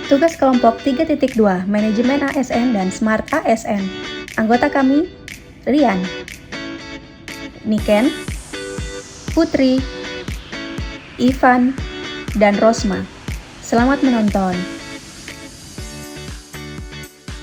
Tugas kelompok 3.2 Manajemen ASN dan Smart ASN. Anggota kami, Rian, Niken, Putri, Ivan, dan Rosma. Selamat menonton.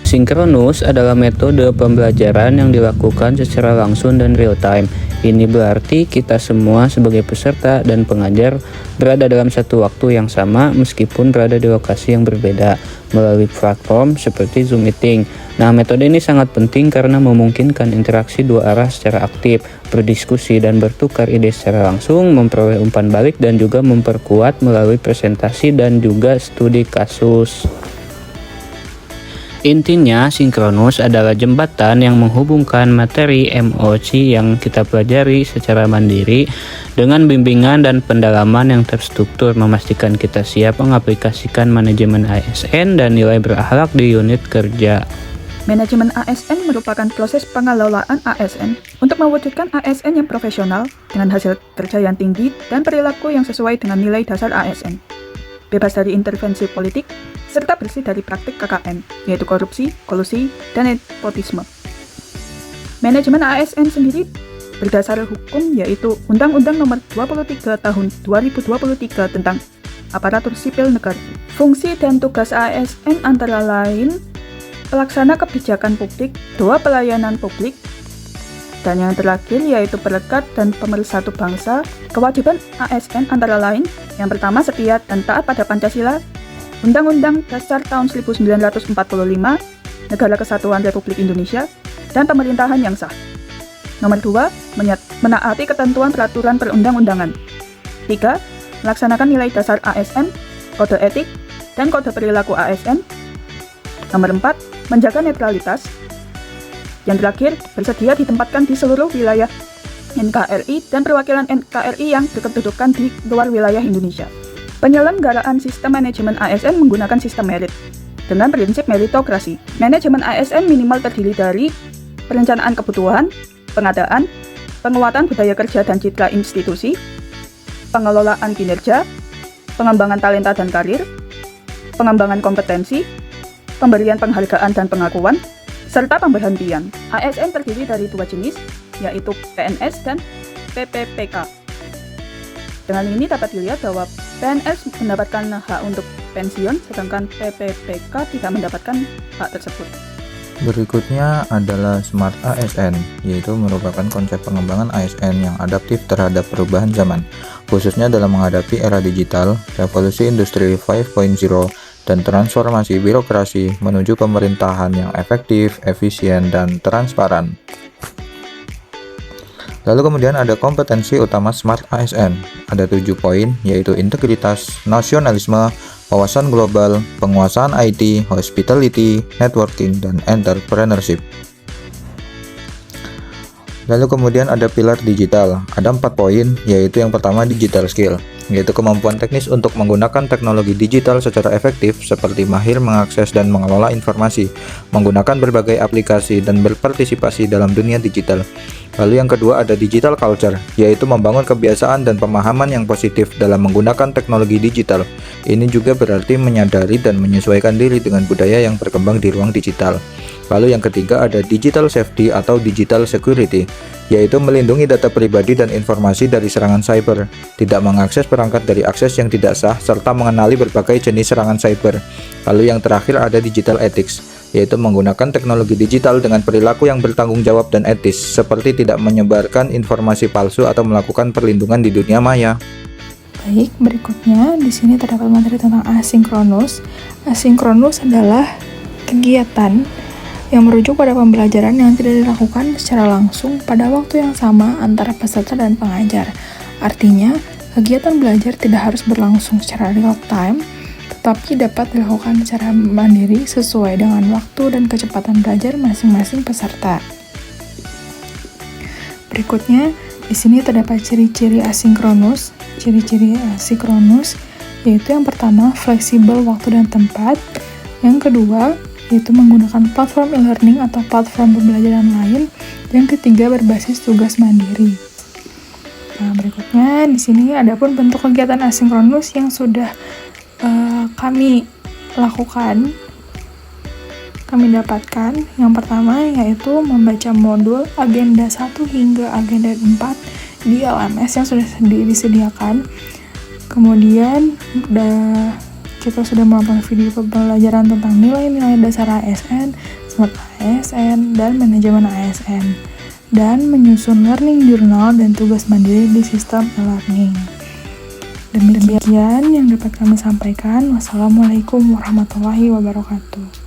Sinkronus adalah metode pembelajaran yang dilakukan secara langsung dan real time. Ini berarti kita semua sebagai peserta dan pengajar berada dalam satu waktu yang sama meskipun berada di lokasi yang berbeda melalui platform seperti Zoom Meeting. Nah, metode ini sangat penting karena memungkinkan interaksi dua arah secara aktif, berdiskusi dan bertukar ide secara langsung, memperoleh umpan balik dan juga memperkuat melalui presentasi dan juga studi kasus. Intinya, sinkronus adalah jembatan yang menghubungkan materi MOC yang kita pelajari secara mandiri dengan bimbingan dan pendalaman yang terstruktur, memastikan kita siap mengaplikasikan manajemen ASN dan nilai berakhlak di unit kerja. Manajemen ASN merupakan proses pengelolaan ASN untuk mewujudkan ASN yang profesional dengan hasil kerja yang tinggi dan perilaku yang sesuai dengan nilai dasar ASN. Bebas dari intervensi politik, serta bersih dari praktik KKN, yaitu korupsi, kolusi, dan nepotisme. Manajemen ASN sendiri berdasar hukum yaitu Undang-Undang Nomor 23 Tahun 2023 tentang Aparatur Sipil Negara. Fungsi dan tugas ASN antara lain pelaksana kebijakan publik, doa pelayanan publik, dan yang terakhir yaitu perekat dan pemersatu bangsa. Kewajiban ASN antara lain, yang pertama setia dan taat pada Pancasila, Undang-Undang Dasar tahun 1945, Negara Kesatuan Republik Indonesia, dan pemerintahan yang sah. Nomor 2, menaati ketentuan peraturan perundang-undangan. 3, melaksanakan nilai dasar ASN, kode etik, dan kode perilaku ASN. Nomor 4, menjaga netralitas. Yang terakhir, bersedia ditempatkan di seluruh wilayah NKRI dan perwakilan NKRI yang berkedudukan di luar wilayah Indonesia. Penyelenggaraan sistem manajemen ASN menggunakan sistem merit dengan prinsip meritokrasi. Manajemen ASN minimal terdiri dari perencanaan kebutuhan, pengadaan, penguatan budaya kerja dan citra institusi, pengelolaan kinerja, pengembangan talenta dan karir, pengembangan kompetensi, pemberian penghargaan dan pengakuan, serta pemberhentian. ASN terdiri dari dua jenis, yaitu PNS dan PPPK. Dengan ini dapat dilihat bahwa PNS mendapatkan hak untuk pensiun, sedangkan PPPK tidak mendapatkan hak tersebut. Berikutnya adalah Smart ASN, yaitu merupakan konsep pengembangan ASN yang adaptif terhadap perubahan zaman, khususnya dalam menghadapi era digital, revolusi industri 5.0, dan transformasi birokrasi menuju pemerintahan yang efektif, efisien, dan transparan. Lalu kemudian ada kompetensi utama Smart ASN. Ada 7 poin, yaitu integritas, nasionalisme, wawasan global, penguasaan IT, hospitality, networking, dan entrepreneurship. Lalu kemudian ada pilar digital. Ada 4 poin, yaitu yang pertama digital skill, yaitu kemampuan teknis untuk menggunakan teknologi digital secara efektif seperti mahir mengakses dan mengelola informasi, menggunakan berbagai aplikasi dan berpartisipasi dalam dunia digital. Lalu yang kedua ada digital culture, yaitu membangun kebiasaan dan pemahaman yang positif dalam menggunakan teknologi digital. Ini juga berarti menyadari dan menyesuaikan diri dengan budaya yang berkembang di ruang digital. Lalu yang ketiga ada digital safety atau digital security, yaitu melindungi data pribadi dan informasi dari serangan cyber, tidak mengakses perangkat dari akses yang tidak sah, serta mengenali berbagai jenis serangan cyber. Lalu yang terakhir ada digital ethics, yaitu menggunakan teknologi digital dengan perilaku yang bertanggung jawab dan etis, seperti tidak menyebarkan informasi palsu atau melakukan perlindungan di dunia maya. Baik, berikutnya di sini terdapat materi tentang asinkronus. Asinkronus adalah kegiatan yang merujuk pada pembelajaran yang tidak dilakukan secara langsung pada waktu yang sama antara peserta dan pengajar. Artinya, kegiatan belajar tidak harus berlangsung secara real time, tetapi dapat dilakukan secara mandiri sesuai dengan waktu dan kecepatan belajar masing-masing peserta. Berikutnya, di sini terdapat ciri-ciri asinkronus. Ciri-ciri asinkronus yaitu yang pertama, fleksibel waktu dan tempat. Yang kedua, yaitu menggunakan platform e-learning atau platform pembelajaran lain. Yang ketiga, berbasis tugas mandiri. Nah, berikutnya di sini ada pun bentuk kegiatan asinkronus yang sudah kami lakukan, kami dapatkan yang pertama yaitu membaca modul agenda 1 hingga agenda 4 di LMS yang sudah disediakan. Kemudian kita sudah melakukan video pembelajaran tentang nilai-nilai dasar ASN, Smart ASN, dan manajemen ASN, dan menyusun learning journal dan tugas mandiri di sistem e-learning. Demikian yang dapat kami sampaikan. Wassalamualaikum warahmatullahi wabarakatuh.